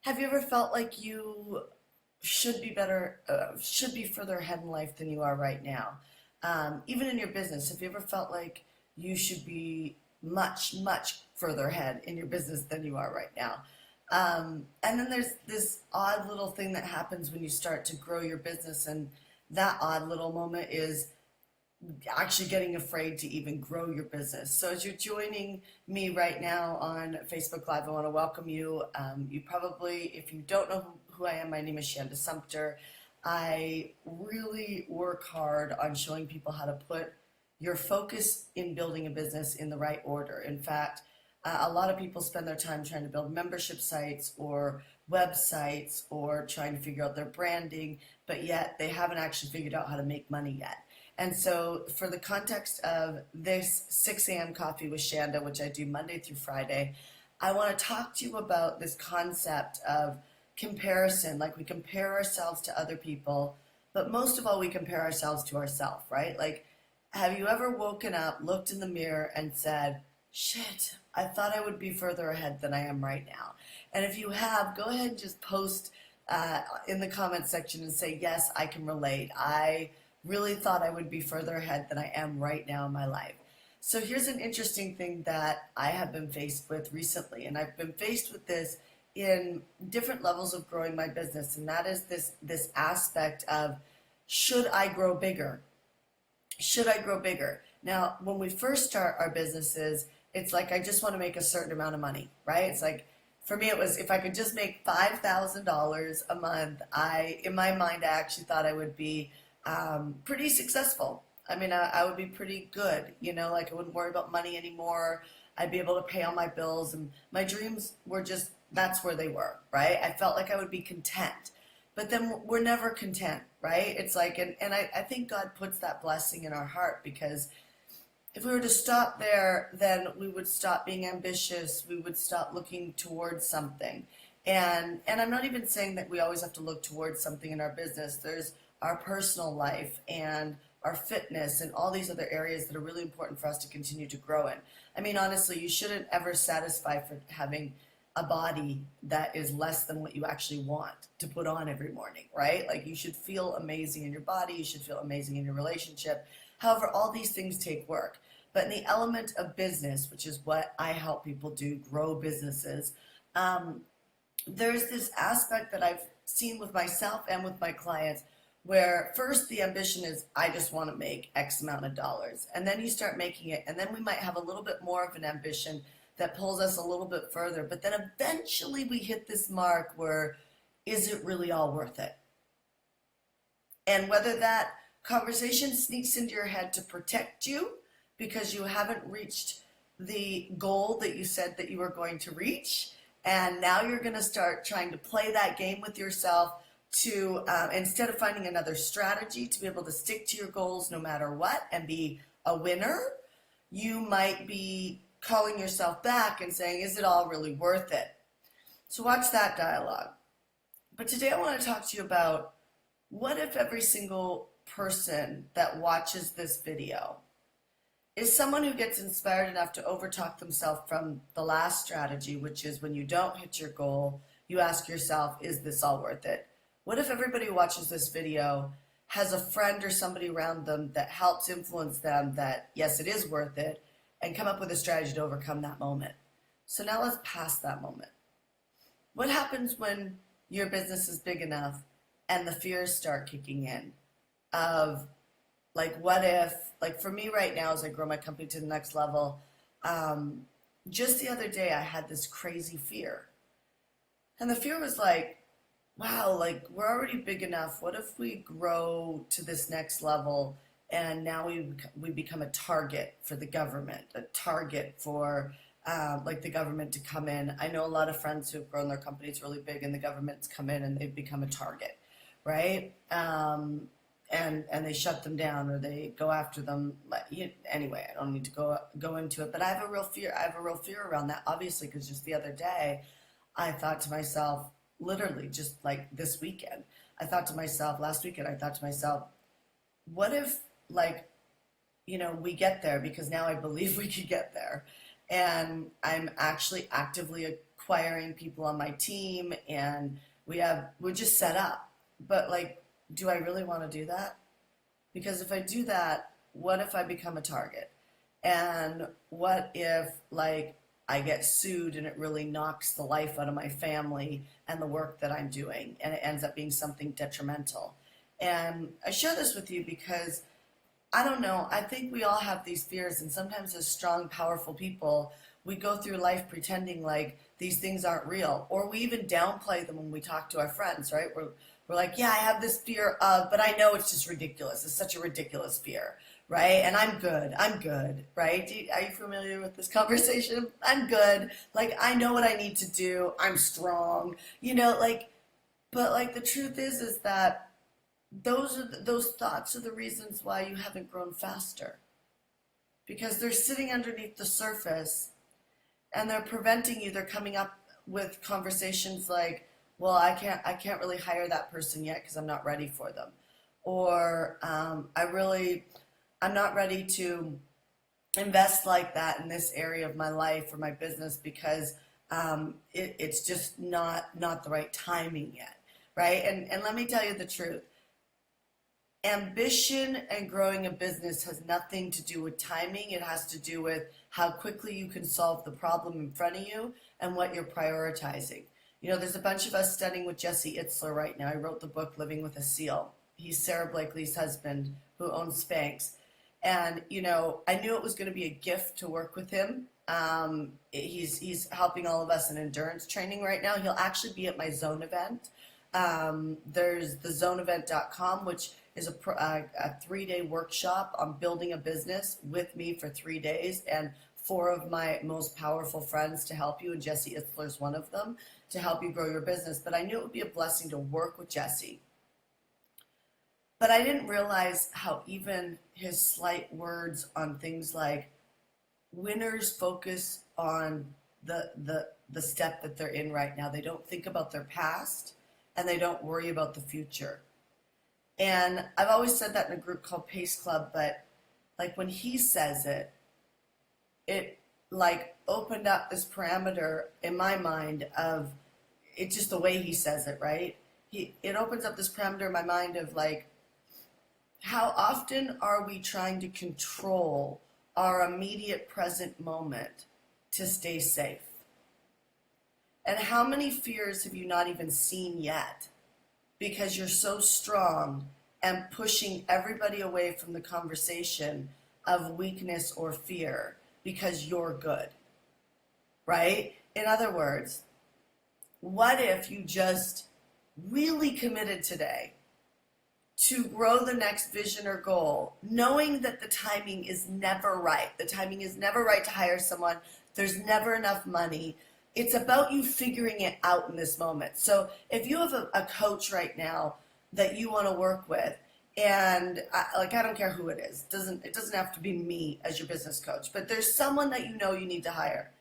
Have you ever felt like you should be further ahead in life than you are right now? Even in your business, have you ever felt like you should be much, much further ahead in your business than you are right now? And then there's this odd little thing that happens when you start to grow your business, and that odd little moment is actually getting afraid to even grow your business. So as you're joining me right now on Facebook Live, I want to welcome you. You probably, if you don't know who I am, my name is Shanda Sumpter. I really work hard on showing people how to put your focus in building a business in the right order. In fact, a lot of people spend their time trying to build membership sites or websites or trying to figure out their branding, but yet they haven't actually figured out how to make money yet. And so, for the context of this 6 a.m. Coffee with Shanda, which I do Monday through Friday, I want to talk to you about this concept of comparison. Like, we compare ourselves to other people, but most of all, we compare ourselves to ourselves, right? Like, have you ever woken up, looked in the mirror, and said, shit, I thought I would be further ahead than I am right now? And if you have, go ahead and just post in the comment section and say, yes, I can relate. I really thought I would be further ahead than I am right now in my life. So here's an interesting thing that I have been faced with recently, and I've been faced with this in different levels of growing my business, and that is this aspect of, should I grow bigger? Should I grow bigger? Now, when we first start our businesses, it's like I just want to make a certain amount of money, right? It's like, for me, it was, if I could just make $5,000 a month, in my mind, I actually thought I would be pretty successful. I mean, I would be pretty good, like I wouldn't worry about money anymore. I'd be able to pay all my bills, and my dreams were just, that's where they were, right? I felt like I would be content. But then we're never content, right? It's like, and I think God puts that blessing in our heart, because if we were to stop there, then we would stop being ambitious. We would stop looking towards something. And I'm not even saying that we always have to look towards something in our business. There's our personal life and our fitness and all these other areas that are really important for us to continue to grow in. I mean, honestly, you shouldn't ever satisfy for having a body that is less than what you actually want to put on every morning, right? Like, you should feel amazing in your body. You should feel amazing in your relationship. However, all these things take work. But in the element of business, which is what I help people do, grow businesses, there's this aspect that I've seen with myself and with my clients, where first the ambition is, I just want to make X amount of dollars. And then you start making it, and then we might have a little bit more of an ambition that pulls us a little bit further. But then eventually we hit this mark where, is it really all worth it? And whether that conversation sneaks into your head to protect you because you haven't reached the goal that you said that you were going to reach, and now you're going to start trying to play that game with yourself to, instead of finding another strategy to be able to stick to your goals no matter what and be a winner, you might be calling yourself back and saying, is it all really worth it? So watch that dialogue. But today I want to talk to you about, what if every single person that watches this video is someone who gets inspired enough to overtalk themselves from the last strategy, which is, when you don't hit your goal, you ask yourself, is this all worth it? What if everybody who watches this video has a friend or somebody around them that helps influence them that, yes, it is worth it, and come up with a strategy to overcome that moment? So now let's pass that moment. What happens when your business is big enough and the fears start kicking in of, like, what if, like for me right now, as I grow my company to the next level, just the other day I had this crazy fear. And the fear was like, wow, like, we're already big enough. What if we grow to this next level and now we become a target for the government, a target for like the government to come in? I know a lot of friends who have grown their companies really big, and the government's come in and they've become a target, right? And they shut them down, or they go after them. Anyway, I don't need to go into it, but I have a real fear. I have a real fear around that, obviously, because just the other day, I thought to myself, literally just like this weekend, last weekend, I thought to myself, what if, like, we get there, because now I believe we could get there. And I'm actually actively acquiring people on my team, and we're just set up. But like, do I really want to do that? Because if I do that, what if I become a target? And what if, like, I get sued and it really knocks the life out of my family and the work that I'm doing, and it ends up being something detrimental? And I share this with you because I don't know, I think we all have these fears, and sometimes as strong, powerful people, we go through life pretending like these things aren't real, or we even downplay them when we talk to our friends, right? We're like, yeah, I have this fear of, but I know it's just ridiculous. It's such a ridiculous fear, right? And I'm good, right? Are you familiar with this conversation? I'm good. Like, I know what I need to do. I'm strong, like, but like the truth is that those thoughts are the reasons why you haven't grown faster, because they're sitting underneath the surface and they're preventing you. They're coming up with conversations like, well, I can't really hire that person yet because I'm not ready for them, or I'm not ready to invest like that in this area of my life or my business because it's just not the right timing yet, right? And let me tell you the truth. Ambition and growing a business has nothing to do with timing. It has to do with how quickly you can solve the problem in front of you and what you're prioritizing. There's a bunch of us studying with Jesse Itzler right now. I wrote the book Living with a Seal. He's Sarah Blakely's husband who owns Spanx. And, I knew it was going to be a gift to work with him. He's helping all of us in endurance training right now. He'll actually be at my Zone event. There's thezoneevent.com, which is a 3-day workshop on building a business with me for 3 days, and 4 of my most powerful friends to help you, and Jesse Itzler's one of them, to help you grow your business. But I knew it would be a blessing to work with Jesse. But I didn't realize how even his slight words on things like winners focus on the step that they're in right now. They don't think about their past, and they don't worry about the future. And I've always said that in a group called Pace Club, but like when he says it, it like opened up this parameter in my mind of it's just the way he says it, right? It opens up this parameter in my mind of like, how often are we trying to control our immediate present moment to stay safe? And how many fears have you not even seen yet because you're so strong and pushing everybody away from the conversation of weakness or fear because you're good, right? In other words, what if you just really committed today to grow the next vision or goal, knowing that the timing is never right. The timing is never right to hire someone. There's never enough money. It's about you figuring it out in this moment. So if you have a coach right now that you want to work with, and I don't care who it is. It doesn't have to be me as your business coach, but there's someone that you know you need to hire.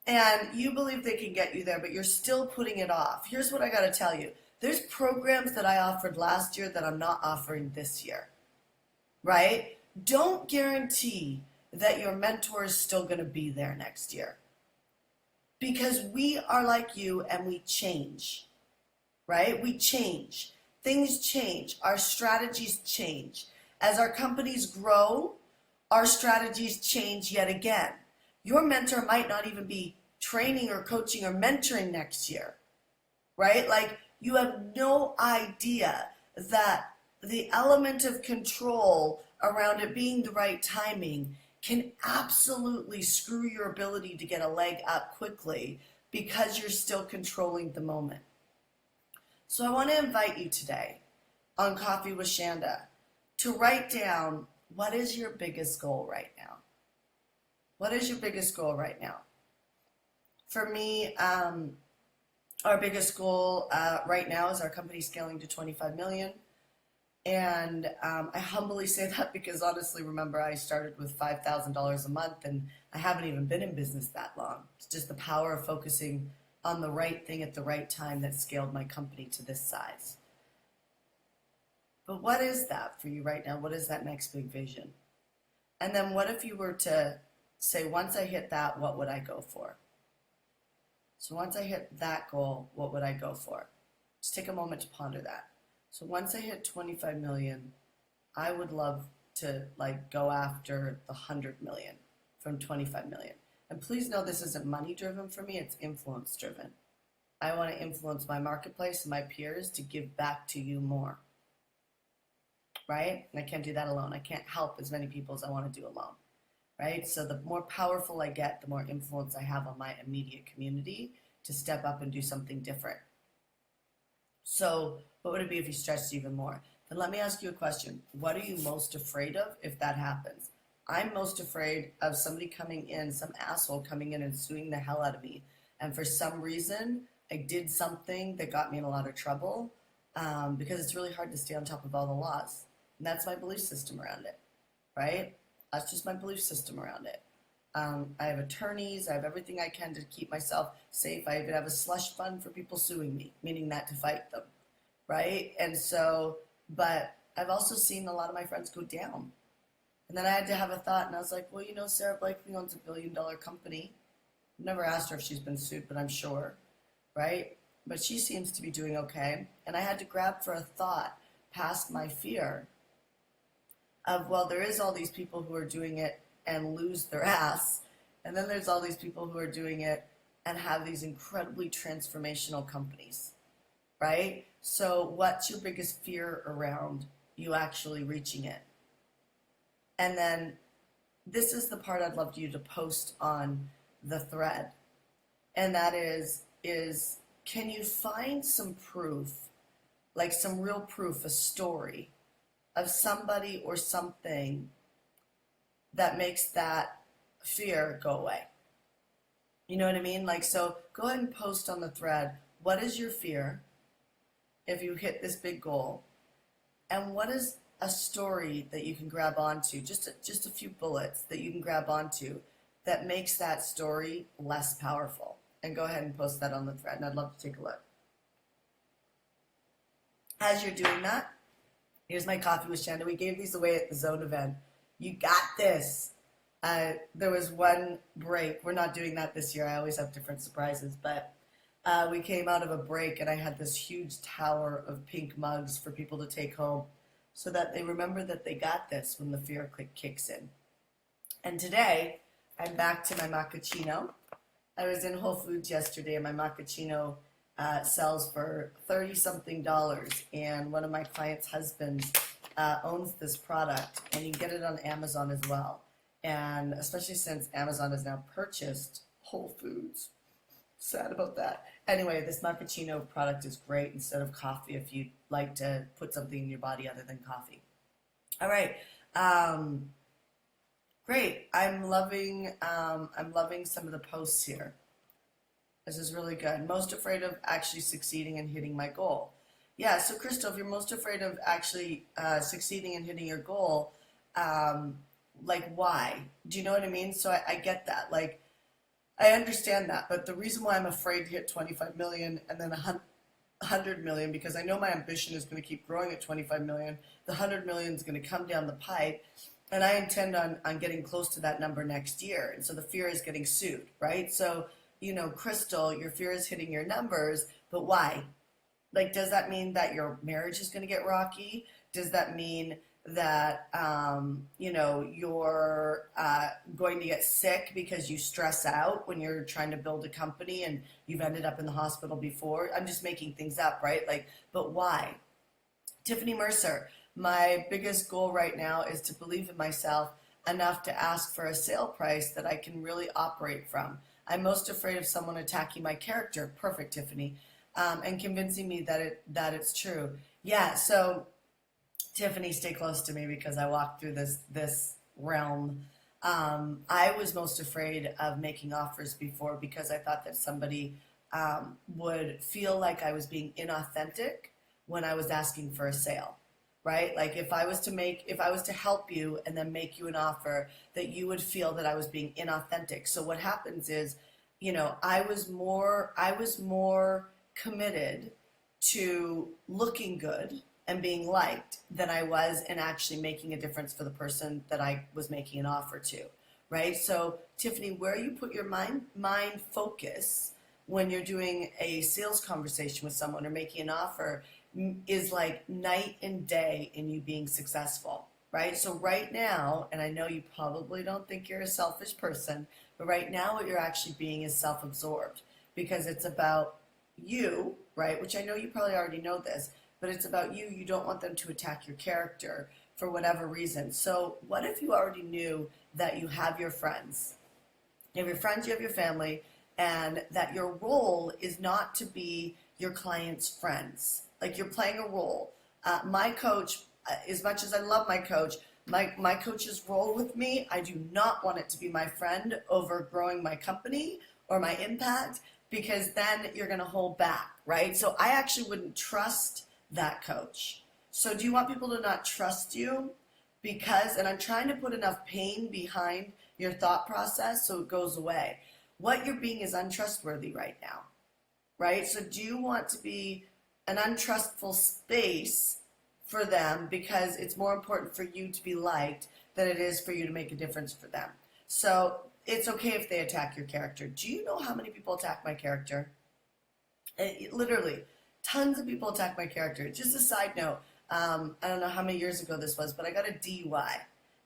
And you believe they can get you there, but you're still putting it off. Here's what I got to tell you. There's programs that I offered last year that I'm not offering this year, right? Don't guarantee that your mentor is still going to be there next year, because we are like you and we change, right? We change. Things change. Our strategies change. As our companies grow, our strategies change yet again. Your mentor might not even be training or coaching or mentoring next year, right? Like, you have no idea that the element of control around it being the right timing can absolutely screw your ability to get a leg up quickly because you're still controlling the moment. So I want to invite you today on Coffee with Shanda to write down, what is your biggest goal right now? What is your biggest goal right now? For me, our biggest goal right now is our company scaling to 25 million. And I humbly say that because honestly, remember, I started with $5,000 a month and I haven't even been in business that long. It's just the power of focusing on the right thing at the right time that scaled my company to this size. But what is that for you right now? What is that next big vision? And then what if you were to say, once I hit that, what would I go for? So once I hit that goal, what would I go for? Just take a moment to ponder that. So once I hit 25 million, I would love to like go after the 100 million from 25 million. And please know this isn't money driven for me, it's influence driven. I want to influence my marketplace and my peers to give back to you more. Right? And I can't do that alone. I can't help as many people as I want to do alone. Right? So the more powerful I get, the more influence I have on my immediate community to step up and do something different. So what would it be if you stretched even more? Then let me ask you a question. What are you most afraid of if that happens? I'm most afraid of somebody coming in, some asshole coming in and suing the hell out of me. And for some reason, I did something that got me in a lot of trouble because it's really hard to stay on top of all the laws. And that's my belief system around it, right? That's just my belief system around it. I have attorneys. I have everything I can to keep myself safe. I even have a slush fund for people suing me, meaning that to fight them, right? And so, but I've also seen a lot of my friends go down. And then I had to have a thought, and I was like, well, you know, Sarah Blakely owns $1 billion company. I've never asked her if she's been sued, but I'm sure, right? But she seems to be doing okay. And I had to grab for a thought past my fear of, well, there is all these people who are doing it and lose their ass. And then there's all these people who are doing it and have these incredibly transformational companies, right? So what's your biggest fear around you actually reaching it? And then this is the part I'd love you to post on the thread. And that is can you find some proof, like some real proof, a story of somebody or something that makes that fear go away? You know what I mean? Like, so go ahead and post on the thread, what is your fear if you hit this big goal? And what is a story that you can grab onto, just a few bullets that you can grab onto that makes that story less powerful? And go ahead and post that on the thread, and I'd love to take a look. As you're doing that, here's my coffee with Shanda. We gave these away at the Zone event. You got this. There was one break. We're not doing that this year. I always have different surprises, but we came out of a break, and I had this huge tower of pink mugs for people to take home so that they remember that they got this when the fear kicks in. And today, I'm back to my macchiato. I was in Whole Foods yesterday, and my macchiato sells for $30-something, and one of my clients' husbands owns this product, and you can get it on Amazon as well. And especially since Amazon has now purchased Whole Foods. Sad about that. Anyway, this macchiato product is great instead of coffee if you'd like to put something in your body other than coffee. All right. Great. I'm loving some of the posts here. This is really good. Most afraid of actually succeeding and hitting my goal. Yeah, so Crystal, if you're most afraid of actually succeeding and hitting your goal, like why? Do you know what I mean? So I get that. Like, I understand that, but the reason why I'm afraid to hit 25 million and then 100 million, because I know my ambition is going to keep growing at 25 million. The 100 million is going to come down the pipe, and I intend on getting close to that number next year. And so the fear is getting sued, right? So, you know, Crystal, your fear is hitting your numbers, but why? Like, does that mean that your marriage is going to get rocky? Does that mean that, you know, you're going to get sick because you stress out when you're trying to build a company and you've ended up in the hospital before? I'm just making things up, right? Like, but why? Tiffany Mercer, my biggest goal right now is to believe in myself enough to ask for a sale price that I can really operate from. I'm most afraid of someone attacking my character. Perfect, Tiffany. And convincing me that it's true. Yeah, so Tiffany, stay close to me because I walked through this realm. I was most afraid of making offers before because I thought that somebody would feel like I was being inauthentic when I was asking for a sale, right? Like if I was to help you and then make you an offer, that you would feel that I was being inauthentic. So what happens is, you know, I was more committed to looking good and being liked than I was in actually making a difference for the person that I was making an offer to, right? So Tiffany, where you put your mind focus when you're doing a sales conversation with someone or making an offer is like night and day in you being successful, right? So right now, and I know you probably don't think you're a selfish person, but right now what you're actually being is self-absorbed because it's about you, right? Which I know you probably already know this, but it's about you. You don't want them to attack your character for whatever reason. So what if you already knew that you have your friends? You have your friends, you have your family, and that your role is not to be your client's friends. Like you're playing a role. My coach, as much as I love my coach's role with me, I do not want it to be my friend over growing my company or my impact because then you're going to hold back, right? So I actually wouldn't trust that coach. So do you want people to not trust you? Because, and I'm trying to put enough pain behind your thought process so it goes away. What you're being is untrustworthy right now, right? So do you want to be an untrustful space for them because it's more important for you to be liked than it is for you to make a difference for them? So it's okay if they attack your character. Do you know how many people attack my character? Literally, tons of people attack my character. Just a side note, I don't know how many years ago this was, but I got a DUI.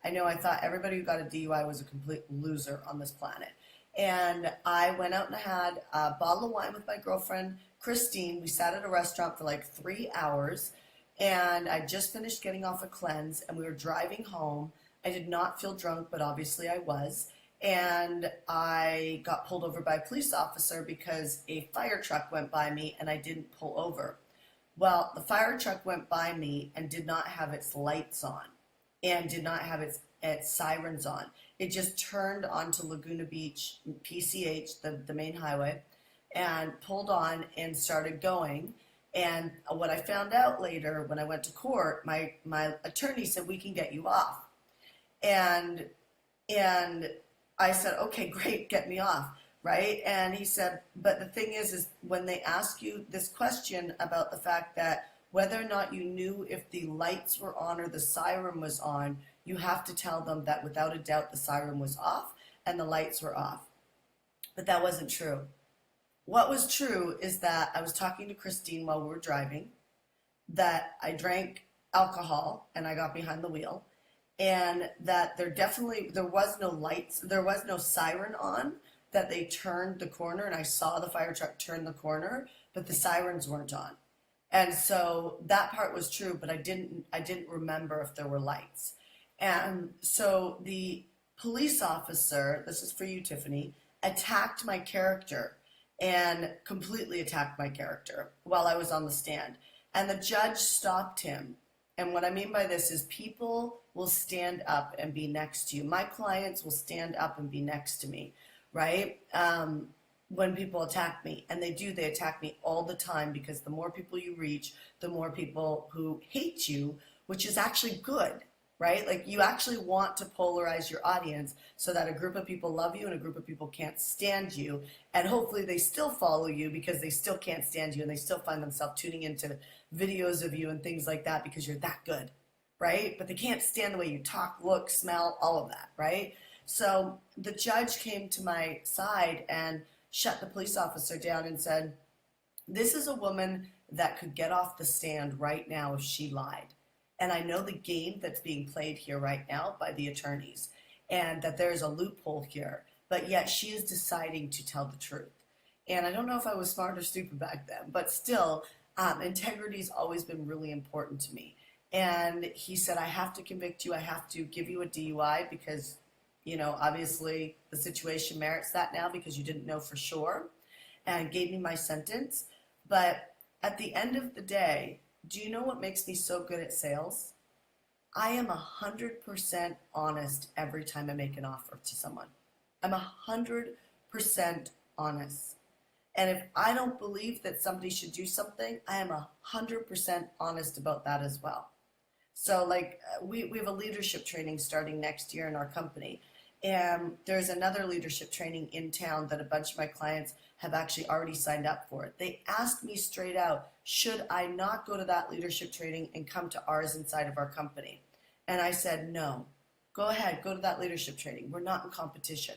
I thought everybody who got a DUI was a complete loser on this planet. And I went out and had a bottle of wine with my girlfriend, Christine. We sat at a restaurant for like 3 hours, and I just finished getting off a cleanse, and we were driving home. I did not feel drunk, but obviously I was. And I got pulled over by a police officer because a fire truck went by me and I didn't pull over. Well, the fire truck went by me and did not have its lights on and did not have its sirens on. It just turned onto Laguna Beach, PCH, the main highway, and pulled on and started going. And what I found out later when I went to court, my attorney said, we can get you off. And I said, okay, great, get me off, right? And he said, but the thing is when they ask you this question about the fact that whether or not you knew if the lights were on or the siren was on, you have to tell them that without a doubt the siren was off and the lights were off. But that wasn't true. What was true is that I was talking to Christine while we were driving, that I drank alcohol and I got behind the wheel, and that there was no lights, there was no siren on, that they turned the corner and I saw the fire truck turn the corner, but the sirens weren't on. And so that part was true, but I didn't remember if there were lights. And so the police officer, this is for you, Tiffany, attacked my character and completely attacked my character while I was on the stand. And the judge stopped him. And what I mean by this is people will stand up and be next to you. My clients will stand up and be next to me, right? When people attack me, and they attack me all the time because the more people you reach, the more people who hate you, which is actually good, right? Like you actually want to polarize your audience so that a group of people love you and a group of people can't stand you. And hopefully they still follow you because they still can't stand you and they still find themselves tuning into videos of you and things like that because you're that good, right? But they can't stand the way you talk, look, smell, all of that, right? So the judge came to my side and shut the police officer down and said, this is a woman that could get off the stand right now if she lied. And I know the game that's being played here right now by the attorneys and that there's a loophole here, but yet she is deciding to tell the truth. And I don't know if I was smart or stupid back then, but still, integrity's always been really important to me. And he said, I have to convict you. I have to give you a DUI because, obviously the situation merits that now because you didn't know for sure, and gave me my sentence. But at the end of the day, do you know what makes me so good at sales? I am 100% honest every time I make an offer to someone. I'm 100% honest. And if I don't believe that somebody should do something, I am 100% honest about that as well. So we have a leadership training starting next year in our company. And there's another leadership training in town that a bunch of my clients have actually already signed up for. They asked me straight out, should I not go to that leadership training and come to ours inside of our company? And I said, no, go ahead, go to that leadership training. We're not in competition.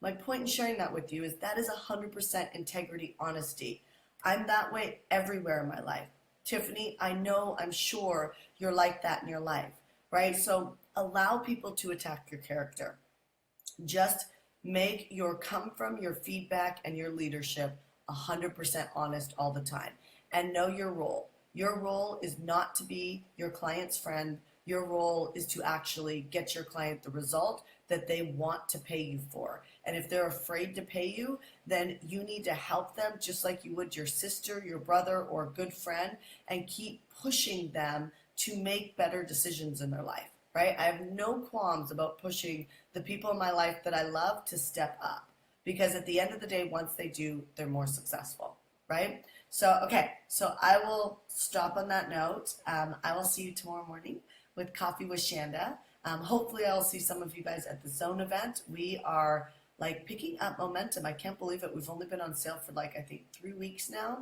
My point in sharing that with you is that is 100% integrity, honesty. I'm that way everywhere in my life. Tiffany, I know, I'm sure you're like that in your life, right? So allow people to attack your character. Just make your come from, your feedback, and your leadership 100% honest all the time. And know your role. Your role is not to be your client's friend. Your role is to actually get your client the result that they want to pay you for. And if they're afraid to pay you, then you need to help them just like you would your sister, your brother, or a good friend, and keep pushing them to make better decisions in their life, right? I have no qualms about pushing the people in my life that I love to step up, because at the end of the day, once they do, they're more successful, right? So, okay, so I will stop on that note. I will see you tomorrow morning with Coffee with Shanda. Hopefully I'll see some of you guys at the Zone event. We are like picking up momentum. I can't believe it. We've only been on sale for like, I think 3 weeks now,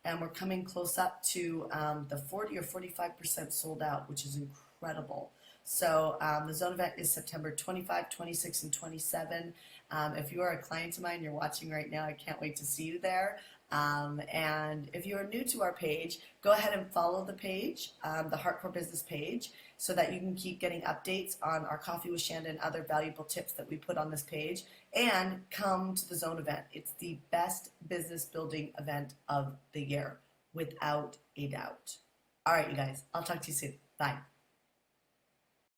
and we're coming close up to the 40 or 45% sold out, which is incredible. So the Zone event is September 25, 26, and 27. If you are a client of mine, you're watching right now, I can't wait to see you there. And if you are new to our page, go ahead and follow the page, the Hardcore Business page, so that you can keep getting updates on our Coffee with Shanda and other valuable tips that we put on this page. And come to the Zone event. It's the best business building event of the year, without a doubt. All right, you guys, I'll talk to you soon. Bye.